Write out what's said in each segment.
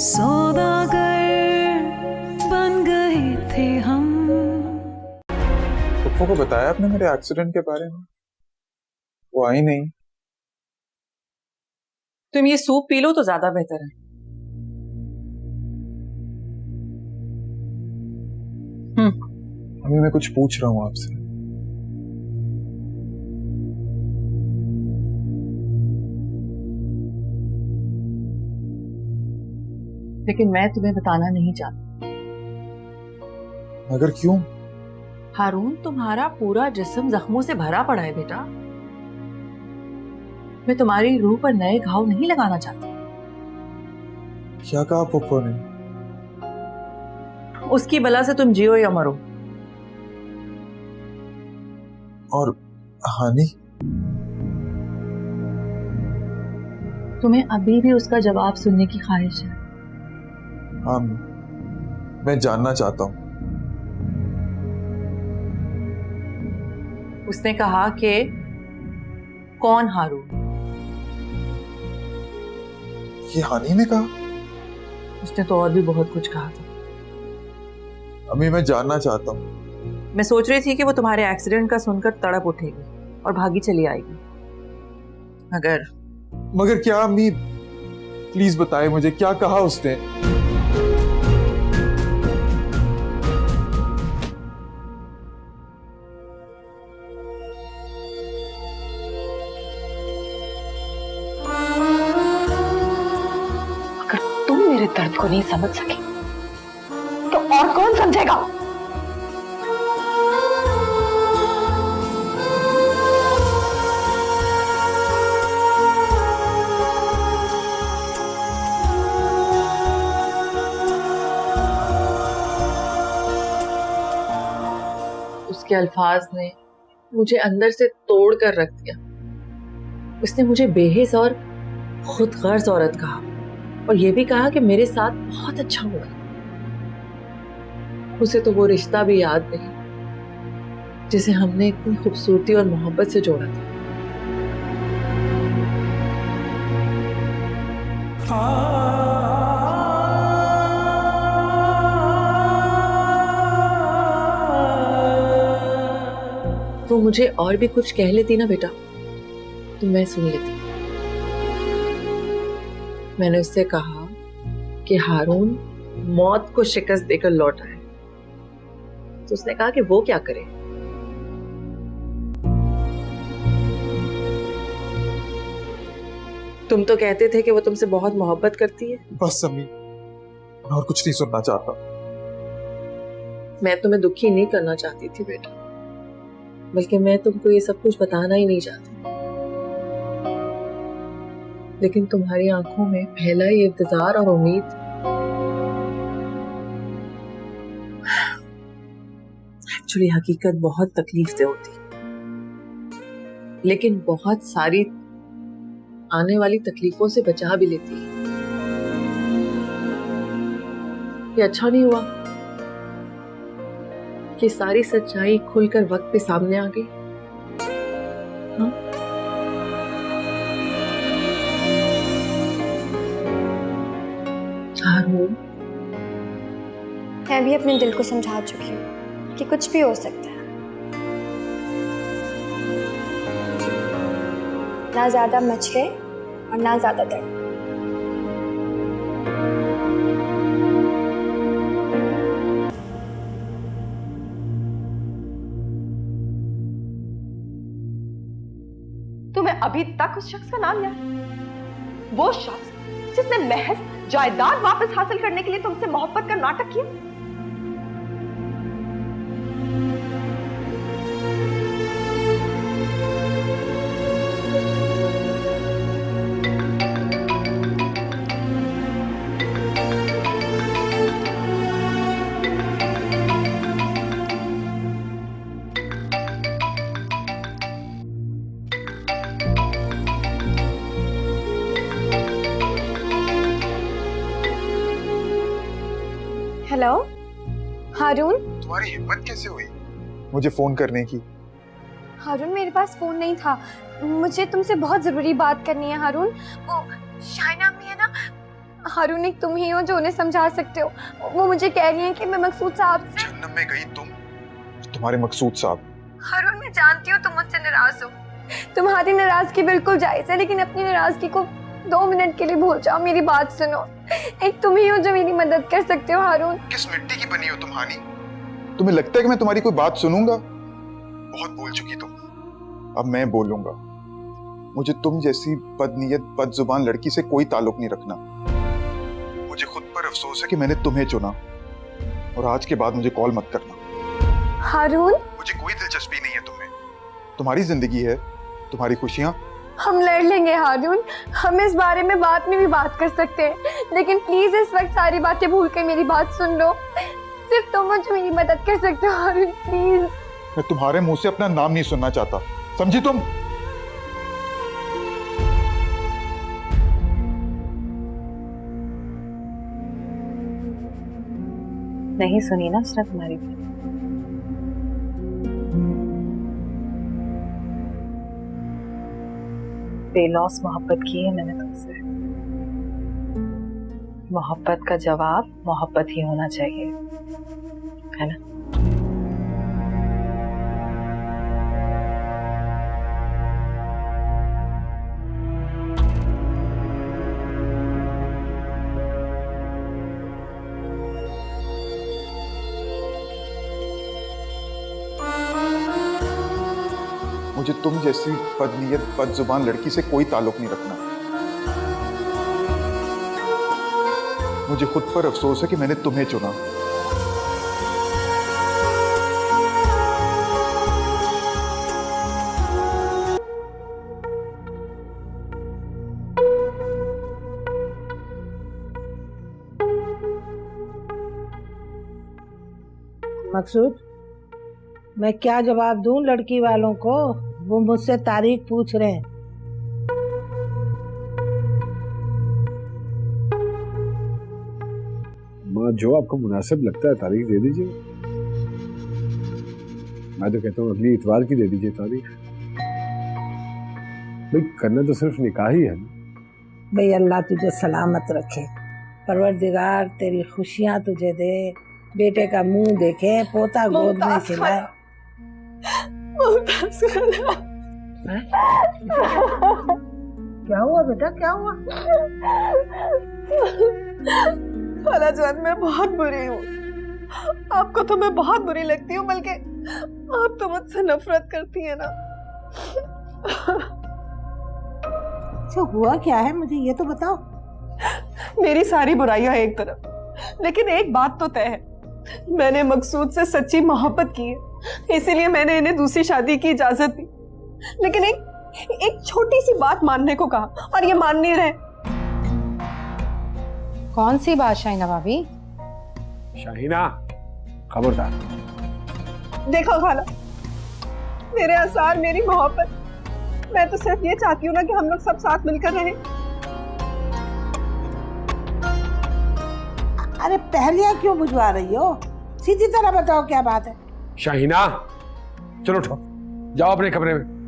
सौदागर बन गए थे हम। पप्पू को बताया आपने मेरे एक्सीडेंट के बारे में? वो आई नहीं। तुम ये सूप पी लो तो ज्यादा बेहतर है। अभी मैं कुछ पूछ रहा हूँ आपसे। लेकिन मैं तुम्हें बताना नहीं चाहती। मगर क्यों? हारून, तुम्हारा पूरा जिस्म जख्मों से भरा पड़ा है बेटा। मैं तुम्हारी रूह पर नए घाव नहीं लगाना चाहती। क्या कहा पप्पू ने? उसकी बला से तुम जियो या मरो। और हानि? तुम्हें अभी भी उसका जवाब सुनने की ख्वाहिश है? हाँ, मैं जानना चाहता हूँ। उसने कहा कि कौन हारून? ये हानि ने कहा? उसने तो और भी बहुत कुछ कहा था। अम्मी, मैं जानना चाहता हूँ। मैं सोच रही थी कि वो तुम्हारे एक्सीडेंट का सुनकर तड़प उठेगी और भागी चली आएगी। मगर क्या अम्मी? प्लीज बताए मुझे, क्या कहा उसने? अगर तुम मेरे दर्द को नहीं समझ सके तो और कौन समझेगा? उसके अल्फाज ने मुझे अंदर से तोड़ कर रख दिया। उसने मुझे बेहिस और खुद गर्ज औरत कहा और यह भी कहा कि मेरे साथ बहुत अच्छा हुआ। उसे तो वो रिश्ता भी याद नहीं जिसे हमने इतनी खूबसूरती और मोहब्बत से जोड़ा था। तो मुझे और भी कुछ कह लेती ना बेटा, तो मैं सुन लेती। मैंने उससे कहा कि हारून मौत को शिकस्त देकर लौटा है। तो उसने कहा कि वो क्या करे। तुम तो कहते थे कि वो तुमसे बहुत मोहब्बत करती है। बस अम्मी, मैं और कुछ नहीं सुनना चाहता। मैं तुम्हें दुखी नहीं करना चाहती थी बेटा, बल्कि मैं तुमको ये सब कुछ बताना ही नहीं चाहती। लेकिन तुम्हारी आंखों में पहला ये इंतजार और उम्मीद। एक्चुअली हकीकत बहुत तकलीफ दे होती, लेकिन बहुत सारी आने वाली तकलीफों से बचा भी लेती है। ये अच्छा नहीं हुआ कि सारी सच्चाई खुलकर वक्त पे सामने आ गई। हाँ? हारून, मैं भी अपने दिल को समझा चुकी हूँ कि कुछ भी हो सकता है। ना ज्यादा मचले और ना ज्यादा दर्द। तुम्हें अभी तक उस शख्स का नाम याद? वो शख्स जिसने महज जायदाद वापस हासिल करने के लिए तुमसे मोहब्बत का नाटक किया। हेलो हारून। तुम्हारी हिम्मत कैसे हुई मुझे फोन करने की? हारून, मेरे पास फोन नहीं था। मुझे तुमसे बहुत जरूरी बात करनी है हारून। वो शाइना अम्मी है ना, हारून एक तुम ही हो जो उन्हें समझा सकते हो। वो मुझे कह रही हैं कि मैं मकसूद साहब से। जहन्नम में गई तुम, तुम्हारे मकसूद साहब। हारून मैं जानती हूँ तुम मुझसे नाराज हो, तुम्हारी नाराजगी बिल्कुल जायज है, लेकिन अपनी नाराजगी को 2 मिनट के लिए भूल जाओ। मेरी बात सुनो, एक तुम ही हो जो मेरी मदद कर सकते हो। हारून किस मिट्टी की बनी हो तुम हानी? तुम्हें लगता है कि मैं तुम्हारी कोई बात सुनूंगा? बहुत बोल चुकी तुम, अब मैं बोलूंगा। मुझे तुम जैसी बदनीयत बदजुबान लड़की से कोई ताल्लुक नहीं रखना। मुझे खुद पर अफसोस है कि मैंने तुम्हें चुना, और आज के बाद मुझे कॉल मत करना। हारून मुझे कोई दिलचस्पी नहीं है तुम्हें। तुम्हारी जिंदगी है, तुम्हारी खुशियां। हम लड़ लेंगे हारून, हम इस बारे में बाद में भी बात कर सकते हैं, लेकिन प्लीज इस वक्त सारी बातें भूल कर मेरी बात सुन लो। सिर्फ तुम मुझे मेरी मदद कर सकते हो हारून, प्लीज। मैं तुम्हारे मुंह से अपना नाम नहीं सुनना चाहता, समझी तुम? नहीं सुनी ना उसने तुम्हारी? बेलौस मोहब्बत की है मैंने तुमसे। मोहब्बत का जवाब मोहब्बत ही होना चाहिए, है ना? मुझे तुम जैसी बदनीयत बदजुबान लड़की से कोई ताल्लुक नहीं रखना। मुझे खुद पर अफसोस है कि मैंने तुम्हें चुना। मकसूद, मैं क्या जवाब दूं लड़की वालों को? वो मुझसे तारीख पूछ रहे हैं। माँ, जो आपको मुनासिब लगता है तारीख दे दीजिए। मैं तो कहता हूँ अगली इतवार की दे दीजिए तारीख। भाई करना तो सिर्फ निकाह ही है ना। भाई अल्लाह तुझे सलामत रखे, परवरदिगार तेरी खुशियाँ तुझे दे, बेटे का मुंह देखे, पोता गोद में खिलाए। क्या हुआ बेटा, क्या हुआ? खाला जान, मैं बहुत बुरी हूँ। आपको तो मैं बहुत बुरी लगती हूँ, बल्कि आप तो मुझसे नफरत करती है ना। अच्छा हुआ क्या है, मुझे ये तो बताओ। मेरी सारी बुराइयां एक तरफ, लेकिन एक बात तो तय है, मैंने मकसूद से सच्ची मोहब्बत की है, इसीलिए मैंने इन्हें दूसरी शादी की इजाजत दी। लेकिन एक छोटी सी बात मानने को कहा और ये मान नहीं रहे। कौन सी बात शाहीना भाभी? शाहीना, खबरदार। देखो खाला, मेरे आसार, मेरी मोहब्बत, मैं तो सिर्फ ये चाहती हूँ ना कि हम लोग सब साथ मिलकर रहें। अरे पहलियां क्यों बुझवा रही हो? सीधी तरह बताओ क्या बात है। शाहीना, चलो उठो, जाओ अपने कमरे में।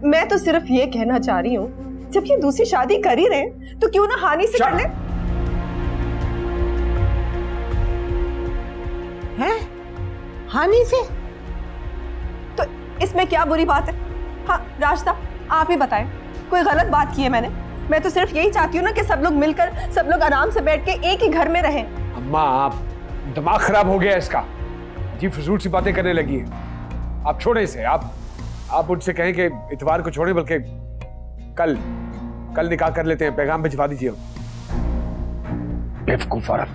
मैं तो सिर्फ ये कहना चाह रही हूँ, जब ये दूसरी शादी कर ही रहे तो क्यों ना हानि से कर ले। हैं? हानि से? तो इसमें क्या बुरी बात है? हाँ रास्ता, आप ही बताएं, कोई गलत बात की है मैंने? मैं तो सिर्फ यही चाहती हूँ ना कि सब लोग मिलकर, सब लोग आराम से बैठ के एक ही घर में रहें। अम्मा, आप दिमाग खराब हो गया इसका, जी फजूल सी बातें करने लगी है। आप छोड़े इसे। आप उनसे कहें कि इतवार को छोड़े, बल्कि कल निकाह कर लेते हैं, पैगाम भिजवा दीजिए। बेवकूफ औरत।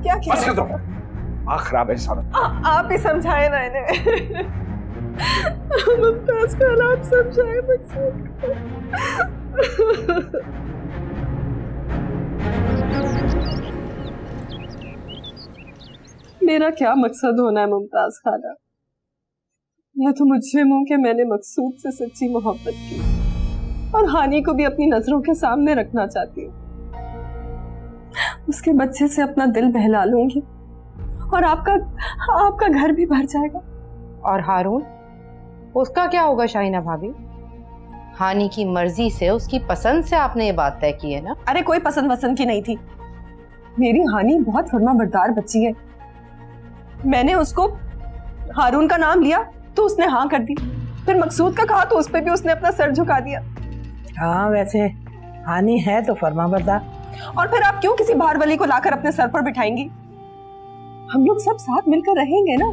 क्या बस कर दो, दिमाग खराब है सारा। आप ही समझाए ना इन्हें। मुमताज का हालात समझाए मुझसे। मेरा क्या मकसद होना है मुमताज खाला? मैं तो मुझे हूं कि मैंने मकसूद से सच्ची मोहब्बत की और हानि को भी अपनी नजरों के सामने रखना चाहती हूँ। उसके बच्चे से अपना दिल बहला लूंगी और आपका घर भी भर जाएगा। और हारून, उसका क्या होगा शाहीना भाभी? हानि की मर्जी से, उसकी पसंद से आपने ये बात तय की है ना? अरे कोई पसंद वसंद की नहीं थी। मेरी हानि बहुत फर्माबरदार बच्ची है। मैंने उसको हारून का नाम लिया तो उसने हाँ कर दी, फिर मकसूद का कहा तो उस पर भी उसने अपना सर झुका दिया। हाँ वैसे हानि है तो फर्माबरदार। और फिर आप क्यों किसी बाहर वाली को लाकर अपने सर पर बिठाएंगी? हम लोग सब साथ मिलकर रहेंगे ना,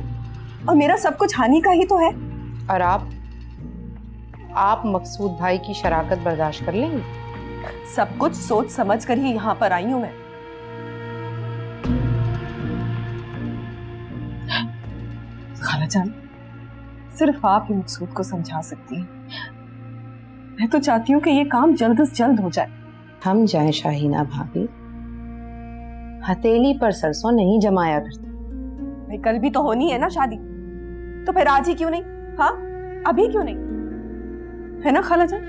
और मेरा सब कुछ हानि का ही तो है। और आप मकसूद भाई की शराकत बर्दाश्त कर लेंगे? सब कुछ सोच समझ कर ही यहाँ पर आई हूं मैं। खालाजान, सिर्फ आप ही मकसूद को समझा सकती हैं। मैं तो चाहती हूँ कि ये काम जल्द से जल्द हो जाए। हम जाएं शाहीना भाभी, हथेली पर सरसों नहीं जमाया करते। भाई कल भी तो होनी है ना शादी, तो फिर आज ही क्यों नहीं? हाँ अभी क्यों नहीं? है ना खालाजान,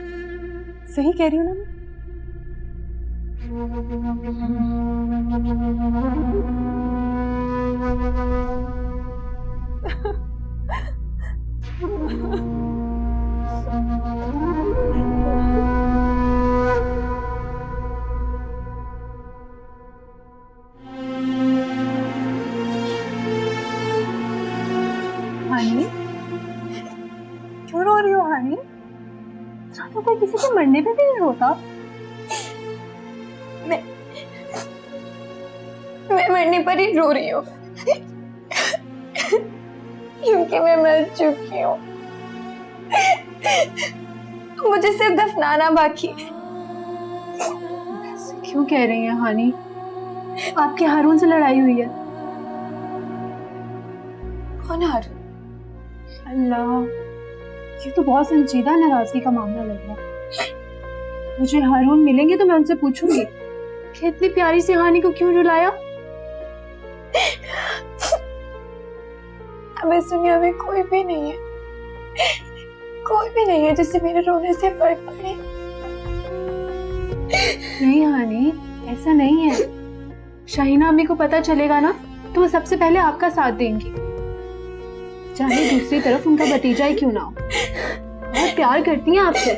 सही कह रही हूँ ना मैं? हानि, क्यों रो रही हो हानि? तो कोई किसी के मरने पे भी नहीं रोता। मैं मरने पर ही रो रही हूँ क्योंकि मैं मर चुकी हूँ। मुझे सिर्फ दफनाना बाकी है। क्यों कह रही हैं हानि? आपके हारून से लड़ाई हुई है? कौन हारून? अल्लाह, ये तो बहुत संजीदा नाराजगी का मामला लग रहा है। मुझे हारून मिलेंगे तो मैं उनसे पूछूंगी कि इतनी प्यारी सी हानि को क्यों रुलाया। अब इस दुनिया में कोई भी नहीं है, कोई भी नहीं है जिससे मेरे रोने से फर्क पड़े। नहीं हानि, ऐसा नहीं है। शाहीना अम्मी को पता चलेगा ना तो वो सबसे पहले आपका साथ देंगी, चाहे दूसरी तरफ उनका भतीजा ही क्यों ना हो। बहुत प्यार करती हैं आपसे।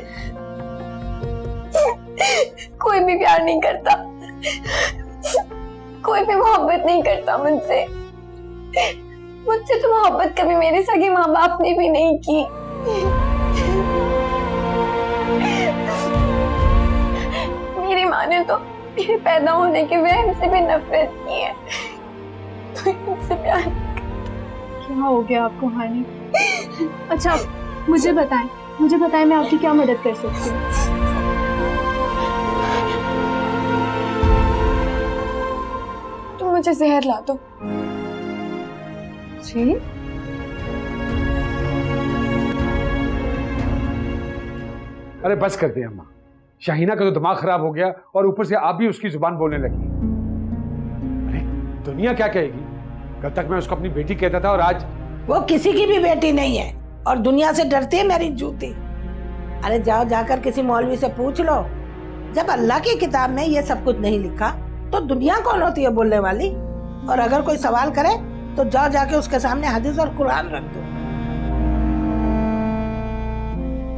कोई भी प्यार नहीं करता, कोई भी मोहब्बत नहीं करता मुझसे। मुझसे तो मोहब्बत कभी मेरे सगे माँ बाप ने भी नहीं की। मेरी माँ ने तो मेरे पैदा होने के वहम से भी नफरत की है। मुझसे प्यार क्या हो गया आपको हानि? अच्छा मुझे बताएं मैं आपकी क्या मदद कर सकती हूँ? तुम मुझे जहर ला दो। जी? अरे बस कर दिया अम्मा, शाहीना का तो दिमाग खराब हो गया और ऊपर से आप भी उसकी जुबान बोलने लगी। अरे दुनिया क्या कहेगी? कल तक मैं उसको अपनी बेटी कहता था और आज वो किसी की भी बेटी नहीं है और दुनिया से डरती है मेरी जूती। अरे जाओ जाकर किसी मौलवी से पूछ लो, जब अल्लाह की किताब में ये सब कुछ नहीं लिखा तो दुनिया कौन होती है बोलने वाली? और अगर कोई सवाल करे तो जाओ जाके उसके सामने हदीस और कुरान रख दो।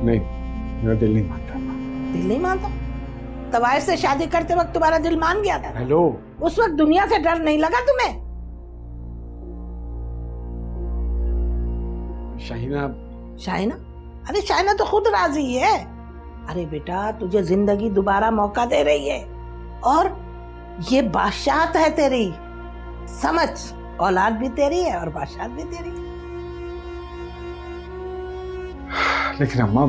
नहीं, मेरा दिल नहीं मानता। दिल नहीं मानता? तवाइफ से शादी करते वक्त तुम्हारा दिल मान गया था? हेलो, उस वक्त दुनिया से डर नहीं लगा तुम्हें? शाहीना? अरे शाहीना तो खुद राजी है। अरे बेटा तुझे जिंदगी दोबारा मौका दे रही है और ये बादशाहत है तेरी, समझ। औलाद भी तेरी है और बादशाहत भी तेरी है। लेकिन अम्मा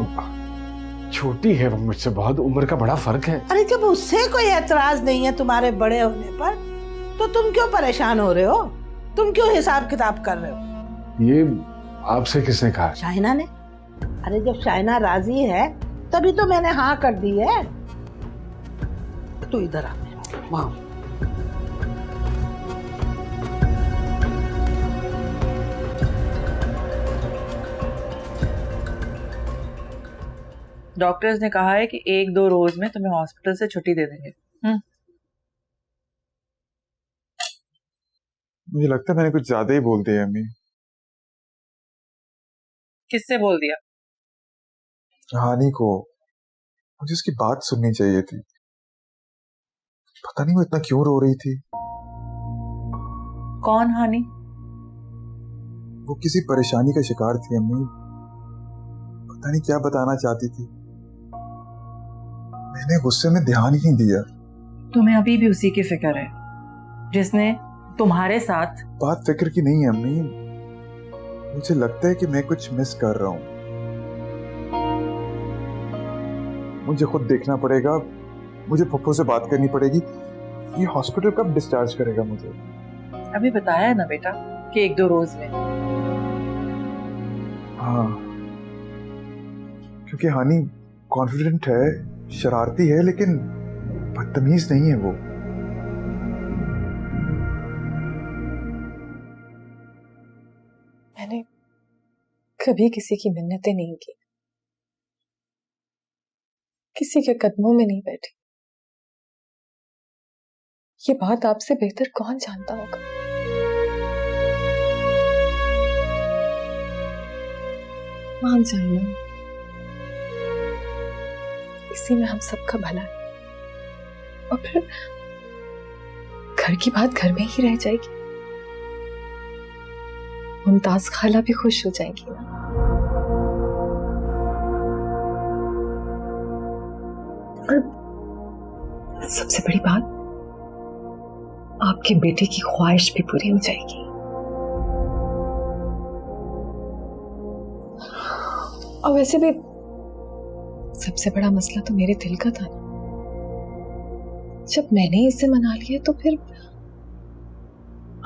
छोटी है वो मुझसे, बहुत उम्र का बड़ा फर्क है। अरे जब उससे कोई एतराज नहीं है तुम्हारे बड़े होने पर तो तुम क्यों परेशान हो रहे हो? तुम क्यों हिसाब किताब कर रहे हो? ये आपसे किसने कहा? शाहीना ने। अरे जब शाहीना राजी है तभी तो मैंने हाँ कर दी है। तू इधर आ माँ। डॉक्टर्स ने कहा है कि 1-2 रोज में तुम्हें हॉस्पिटल से छुट्टी दे देंगे। मुझे लगता है मैंने कुछ ज्यादा ही बोल दिया अम्मी। किससे बोल दिया? हानि को। मुझे उसकी बात सुननी चाहिए थी। पता नहीं वो इतना क्यों रो रही थी। कौन हानि? वो किसी परेशानी का शिकार थी अम्मी। पता नहीं क्या बताना चाहती थी। मैंने गुस्से में ध्यान ही नहीं दिया। तुम्हें अभी भी उसी की फिक्र है जिसने तुम्हारे साथ। बात फिक्र की नहीं है अम्मी। मुझे लगता है कि मैं कुछ मिस कर रहा हूं। मुझे खुद देखना पड़ेगा। मुझे पप्पू से बात करनी पड़ेगी। ये हॉस्पिटल कब डिस्चार्ज करेगा मुझे? अभी बताया है ना बेटा कि 1-2 रोज में। हाँ, क्योंकि हानि कॉन्फिडेंट है, शरारती है, लेकिन बदतमीज नहीं है वो। मैंने कभी किसी की मिन्नतें नहीं की, किसी के कदमों में नहीं बैठी। ये बात आपसे बेहतर कौन जानता होगा। मान जाइए, इसी में हम सबका भला है। और फिर घर की बात घर में ही रह जाएगी। मुमताज खाला भी खुश हो जाएंगी ना। और सबसे बड़ी बात, आपके बेटे की ख्वाहिश भी पूरी हो जाएगी। और वैसे भी सबसे बड़ा मसला तो मेरे दिल का था ना। जब मैंने इसे मना लिया तो फिर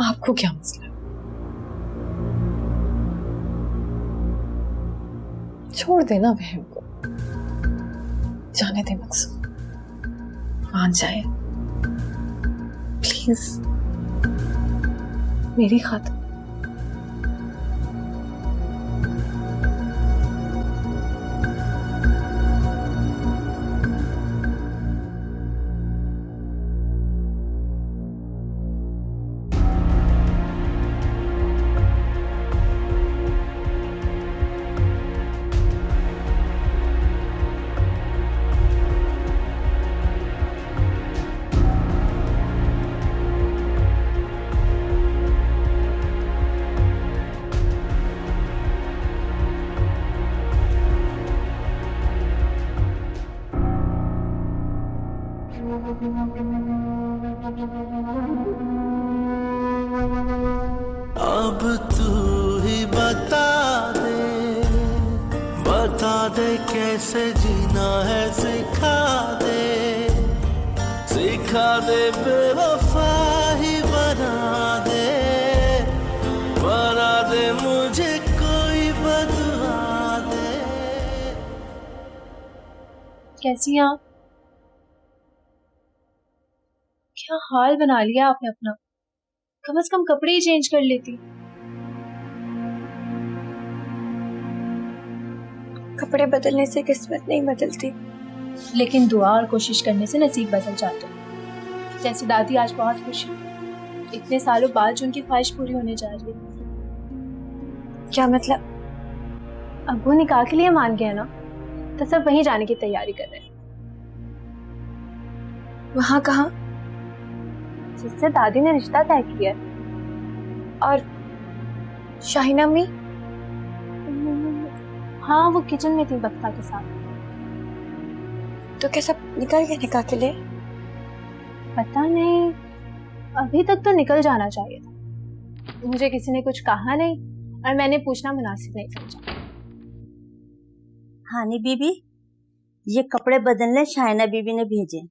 आपको क्या मसला? छोड़ देना वहम को, जाने दे मकसूद, मान जाए प्लीज, मेरी खातिर। अब तू ही बता दे कैसे जीना है, सिखा दे बेवफा ही बना दे मुझे कोई बदला दे। कैसी हैं आप? क्या हाल बना लिया आपने अपना। कम से कम कपड़े ही चेंज कर लेती। कपड़े बदलने से किस्मत नहीं बदलती, लेकिन दुआ और कोशिश करने से नसीब बदल जाते हैं। जैसे दादी आज बहुत खुश है, इतने सालों बाद जो उनकी ख्वाहिश पूरी होने जा रही है। क्या मतलब? अब्बू निकाह के लिए मान गया ना, तो सब वहीं जाने की तैयारी कर रहे हैं। वहां कहाँ? जिससे दादी ने रिश्ता तय किया। और शाहिना अम्मी? हाँ, वो किचन में थी बख्ता के साथ। तो क्या सब निकल गए निकाह के लिए? पता नहीं, अभी तक तो निकल जाना चाहिए था। मुझे किसी ने कुछ कहा नहीं और मैंने पूछना मुनासिब नहीं समझा। हानि बीबी, ये कपड़े बदलने शाहिना बीबी ने भेजे।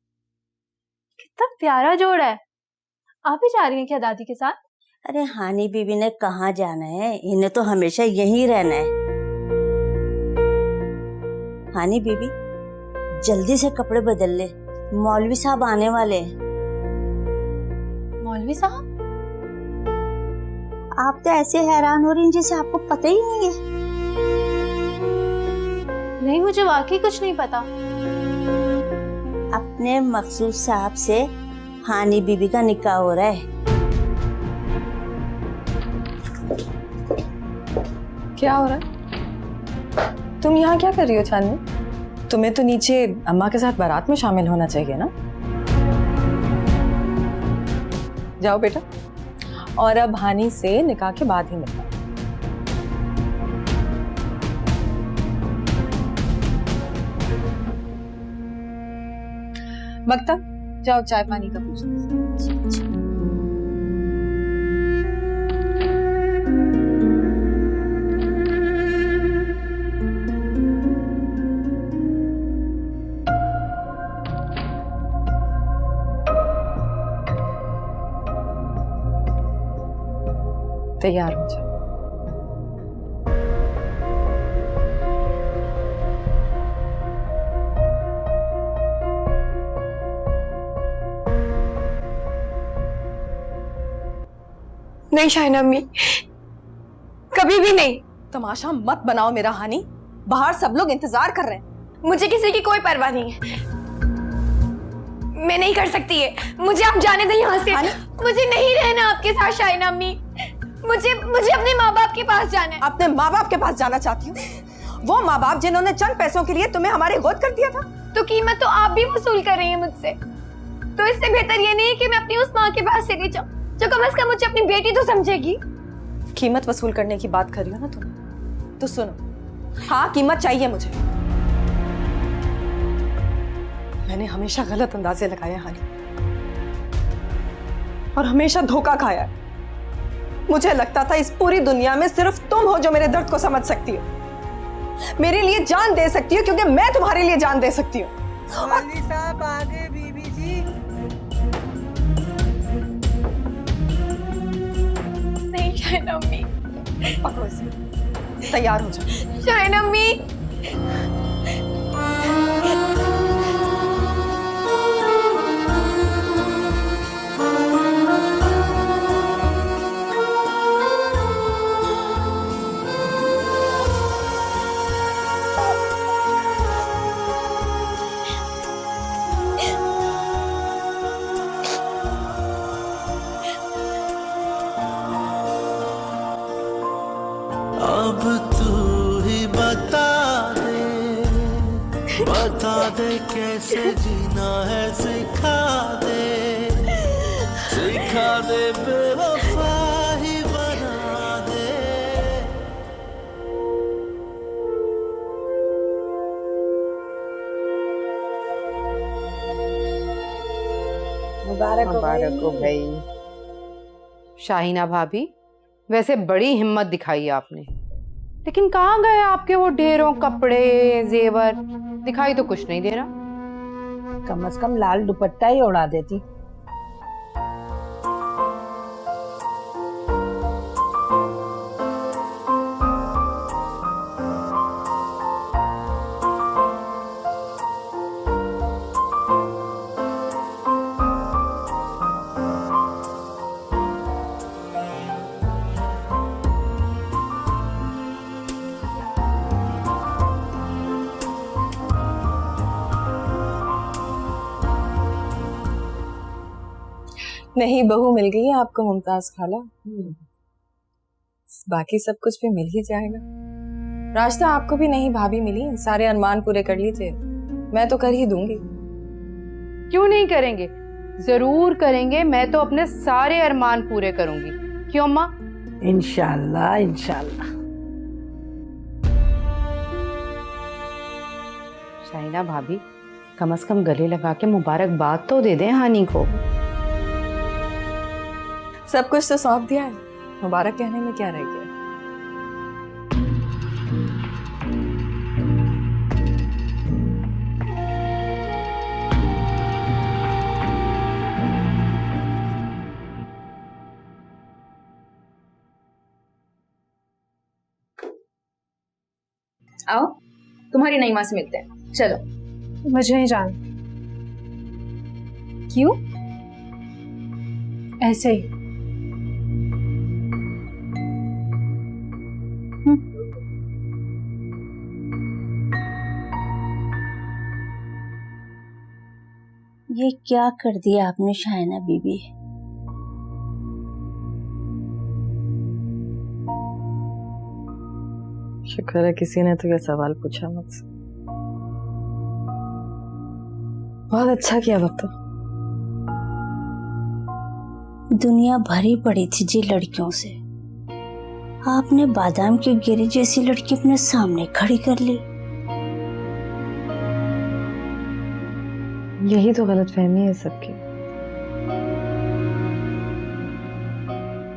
कितना प्यारा जोड़ है। आप भी जा रही हैं क्या दादी के साथ? अरे हानि बीबी ने कहाँ जाना है, इन्हें तो हमेशा यहीं रहना है। हानि बीबी, जल्दी से कपड़े बदल ले, मौलवी साहब आने वाले हैं। मौलवी साहब? आप तो ऐसे हैरान हो रही हैं जैसे आपको पता ही नहीं है। नहीं, मुझे वाकई कुछ नहीं पता। अपने मकसूद साहब से हानि बीबी का निकाह हो रहा है। क्या हो रहा है? तुम यहाँ क्या कर रही हो चांदनी? तुम्हें तो नीचे अम्मा के साथ बारात में शामिल होना चाहिए ना। जाओ बेटा, और अब हानि से निकाह के बाद ही मिलना। मक्ता, जाओ चाय पानी का पूछो। तैयार हो जाओ। नहीं शाहिना अम्मी, कभी भी नहीं। तमाशा मत बनाओ मेरा हानि, बाहर सब लोग इंतजार कर रहे हैं। मुझे किसी की कोई परवाह नहीं है, मैं नहीं कर सकती है। मुझे आप जाने दें यहाँ से। मुझे नहीं रहना आपके साथ शाहिना अम्मी। मुझे अपने माँ बाप के पास जाना है। अपने माँ बाप के पास जाना चाहती हूँ? वो माँ बाप जिन्होंने चंद पैसों के लिए तुम्हें हमारे गोद कर दिया था। तो कीमत तो आप भी वसूल कर रही हैं मुझसे। तो इससे बेहतर ये नहीं है कि मैं अपनी उस माँ के पास चली जाऊँ जो कम से कम मुझे अपनी बेटी तो समझेगी। कीमत वसूल करने की बात कर रही हो ना तुम, तो सुनो, हाँ कीमत चाहिए मुझे। मैंने हमेशा गलत अंदाजे लगाए हानि, और हमेशा धोखा खाया है। मुझे लगता था इस पूरी दुनिया में सिर्फ तुम हो जो मेरे दर्द को समझ सकती हो, मेरे लिए जान दे सकती हो, क्योंकि मैं तुम्हारे लिए जान दे सकती हूँ। साहब आगे बीबी जी। नहीं शाहिना अम्मी। पकड़ो इसे, तैयार हो जाओ। शाहिना अम्मी। अब तू ही बता दे कैसे जीना है, सिखा दे बेवफा ही बना दे। मुबारक हो भाई। शाहिना भाभी, वैसे बड़ी हिम्मत दिखाई आपने, लेकिन कहाँ गए आपके वो ढेरों कपड़े जेवर? दिखाई तो कुछ नहीं दे रहा। कम से कम लाल दुपट्टा ही उड़ा देती। नहीं बहू मिल गई है आपको मुमताज खाला, बाकी सब कुछ भी मिल ही जाएगा। रास्ता आपको भी नहीं भाभी मिली, सारे अरमान पूरे कर लीजिए। मैं तो कर ही दूंगी। क्यों नहीं करेंगे? जरूर करेंगे। मैं तो अपने सारे अरमान पूरे करूंगी। क्यों अम्मा? इंशाल्लाह इंशाल्लाह। शाहिना भाभी, कम से कम गले लगा के मुबारकबाद तो दे दें हानि को। सब कुछ तो सौंप दिया है, मुबारक कहने में क्या रह गया। आओ, तुम्हारी नई माँ से मिलते हैं। चलो। मुझे नहीं जाना। क्यों? ऐसे ही। ये क्या कर दिया आपने शाहिना बीबी? शुक्र है किसी ने तो ये सवाल पूछा मुझसे। बहुत अच्छा किया बप्पू। दुनिया भरी पड़ी थी जी लड़कियों से, आपने बादाम की गिरी जैसी लड़की अपने सामने खड़ी कर ली। यही तो गलतफहमी है सबकी।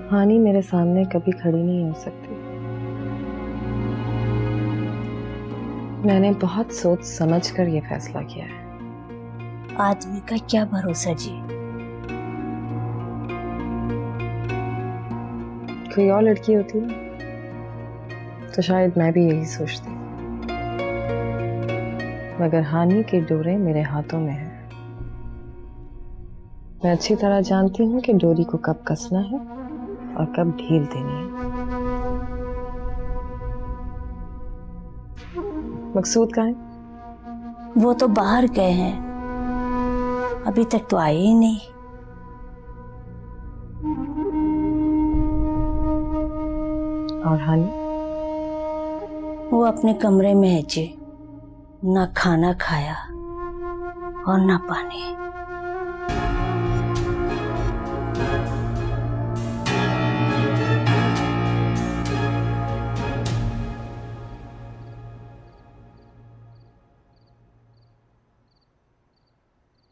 हानि मेरे सामने कभी खड़ी नहीं हो सकती। मैंने बहुत सोच समझ कर यह फैसला किया है। आदमी का क्या भरोसा जी। कोई और लड़की होती ना तो शायद मैं भी यही सोचती, मगर हानि के डोरे मेरे हाथों में है। मैं अच्छी तरह जानती हूँ कि डोरी को कब कसना है और कब ढील देनी है। मकसूद कहाँ है? वो तो बाहर गए हैं, अभी तक तो आए ही नहीं। और हानि? वो अपने कमरे में है जी, ना खाना खाया और ना पानी।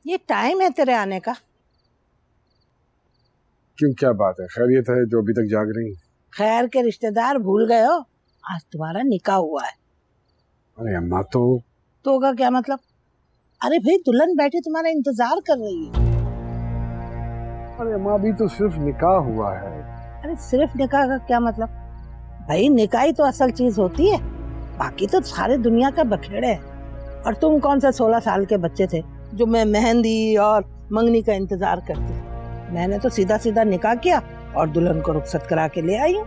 ये टाइम है तेरे आने का? क्यों, क्या बात है? खैरियत है जो अभी तक जाग रही? खैर के रिश्तेदार भूल गए हो, आज तुम्हारा निकाह हुआ है। अरे अम्मा, तो का क्या मतलब? अरे भाई, दुल्हन बैठी तुम्हारा इंतजार कर रही है। अरे अम्मा, अभी तो सिर्फ निकाह हुआ है। अरे सिर्फ निकाह का क्या मतलब? भाई निकाह ही तो असल चीज होती है, बाकी तो सारे दुनिया का बखेड़े है। और तुम कौन सा 16 साल के बच्चे थे जो मैं मेहंदी और मंगनी का इंतजार करती। मैंने तो सीधा सीधा निकाह किया और दुल्हन को रुखसत करा के ले आई हूँ।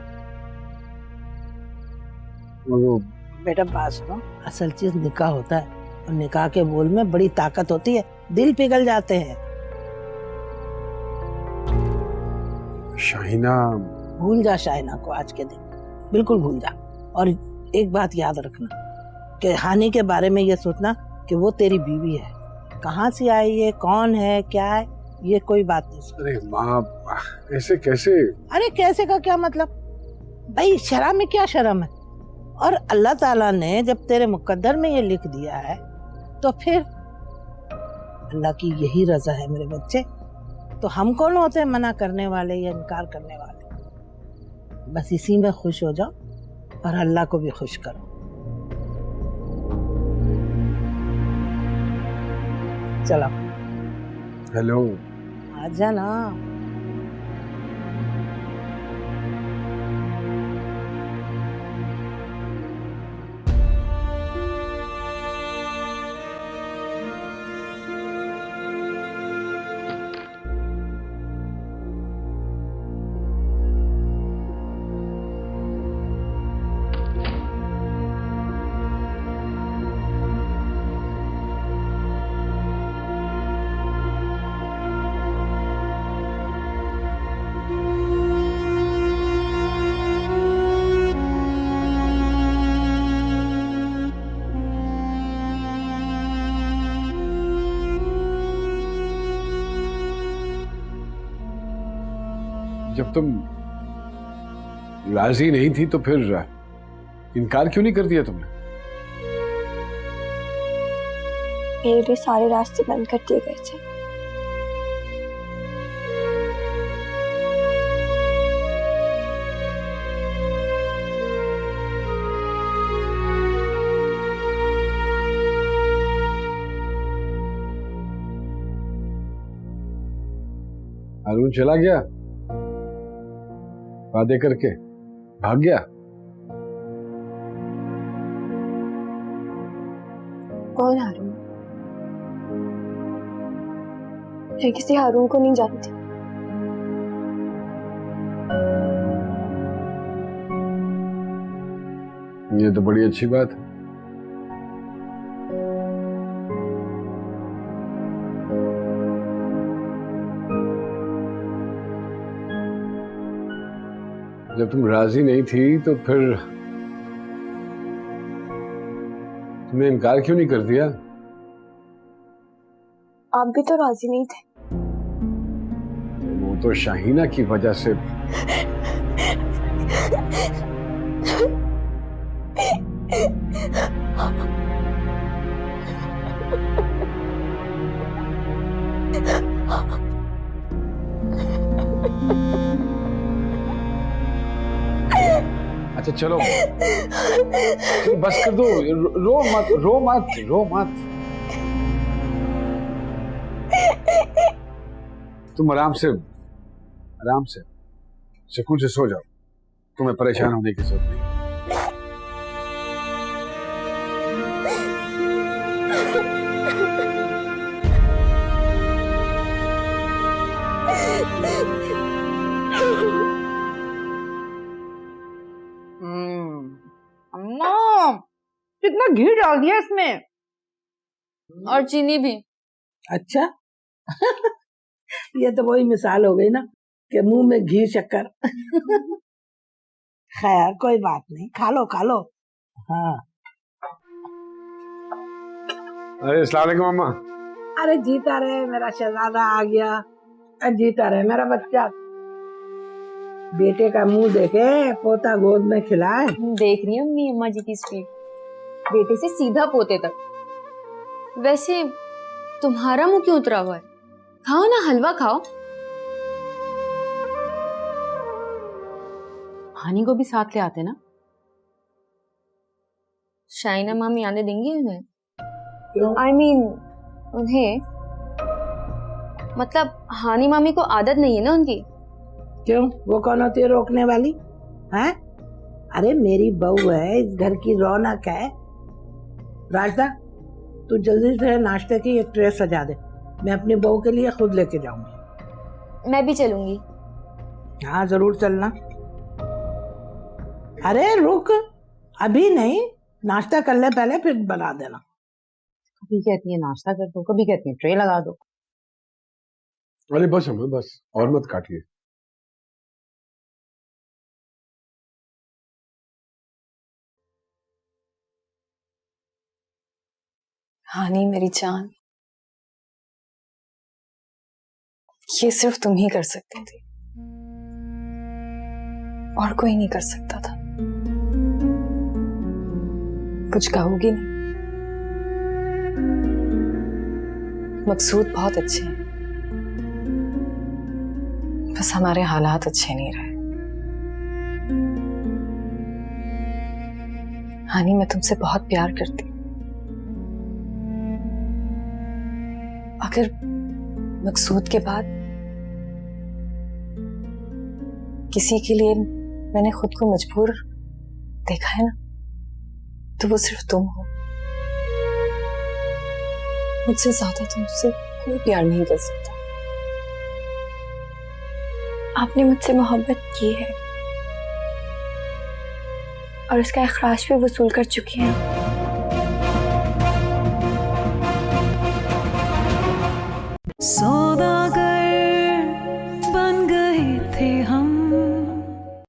बेटा बात सुनो, असल चीज निकाह होता है और निकाह के बोल में बड़ी ताकत होती है, दिल पिघल जाते हैं। शाहिना, भूल जा शाहिना को आज के दिन, बिल्कुल भूल जा। और एक बात याद रखना कि हानि के बारे में ये सोचना कि वो तेरी बीवी है। कहाँ से आई है, कौन है, क्या है, ये कोई बात नहीं। अरे माँ, ऐसे कैसे? अरे कैसे का क्या मतलब? भाई शर्म में क्या शर्म है? और अल्लाह ताला ने जब तेरे मुकद्दर में ये लिख दिया है तो फिर अल्लाह की यही रजा है मेरे बच्चे। तो हम कौन होते हैं मना करने वाले या इनकार करने वाले? बस इसी में खुश हो जाओ और अल्लाह को भी खुश करो। चलो। हेलो, आजा ना। जब तुम राजी नहीं थी तो फिर इनकार क्यों नहीं कर दिया तुमने? मेरे लिए सारे रास्ते बंद कर दिए गए थे। अरुण चला गया, वादे करके भाग गया। कौन हारून? मैं किसी हारून को नहीं जानती। ये तो बड़ी अच्छी बात है। जब तुम राजी नहीं थी तो फिर तुमने इनकार क्यों नहीं कर दिया? आप भी तो राजी नहीं थे। वो तो शाहीना की वजह से। अच्छा चलो, बस कर दो, रो मत, रो मत, रो मत। तुम आराम से सुकून से सो जाओ, तुम्हें परेशान होने की जरूरत नहीं। अम्मा, कितना घी डाल दिया इसमें, और चीनी भी। अच्छा ये तो वही मिसाल हो गई ना कि मुंह में घी शक्कर। खैर कोई बात नहीं, खा लो खा लो। हाँ अरे अस्सलाम वालेकुम अम्मा। अरे जीता रहे मेरा शहजादा आ गया, अरे जीता रहे मेरा बच्चा। बेटे का मुंह देखे पोता गोद में खिलाए। देख रही हूँ अपनी अम्मा जी की स्पीड, बेटे से सीधा पोते तक। वैसे तुम्हारा मुंह क्यों उतरा हुआ है? खाओ ना, हलवा खाओ। हानी को भी साथ ले आते ना। शाइना मामी आने देंगी उन्हें? क्यों? I mean, उन्हें मतलब हानी मामी को आदत नहीं है ना उनकी। क्यों, वो कौन होती है रोकने वाली? हैं? अरे मेरी बहू है, इस घर की रौनक है। राजदा तू जल्दी से नाश्ते की एक ट्रे सजा दे, मैं अपनी बहू के लिए खुद लेके जाऊंगी। मैं भी चलूंगी। हाँ जरूर चलना। अरे रुक, अभी नहीं, नाश्ता कर ले पहले, फिर बना देना। कभी कहती है नाश्ता कर दो, कभी कहती है ट्रे लगा दो। अरे बस अम्मा बस, और मत काटिए। हानी मेरी जान, ये सिर्फ तुम ही कर सकती थी, और कोई नहीं कर सकता था। कुछ कहोगी नहीं? मकसूद बहुत अच्छे हैं, बस हमारे हालात अच्छे नहीं रहे। हानी मैं तुमसे बहुत प्यार करती हूँ। अगर मकसूद के बाद किसी के लिए मैंने खुद को मजबूर देखा है ना, तो वो सिर्फ तुम हो। मुझसे ज्यादा तुमसे कोई प्यार नहीं कर सकता। आपने मुझसे मोहब्बत की है और उसका इखराज भी वसूल कर चुकी हैं। सो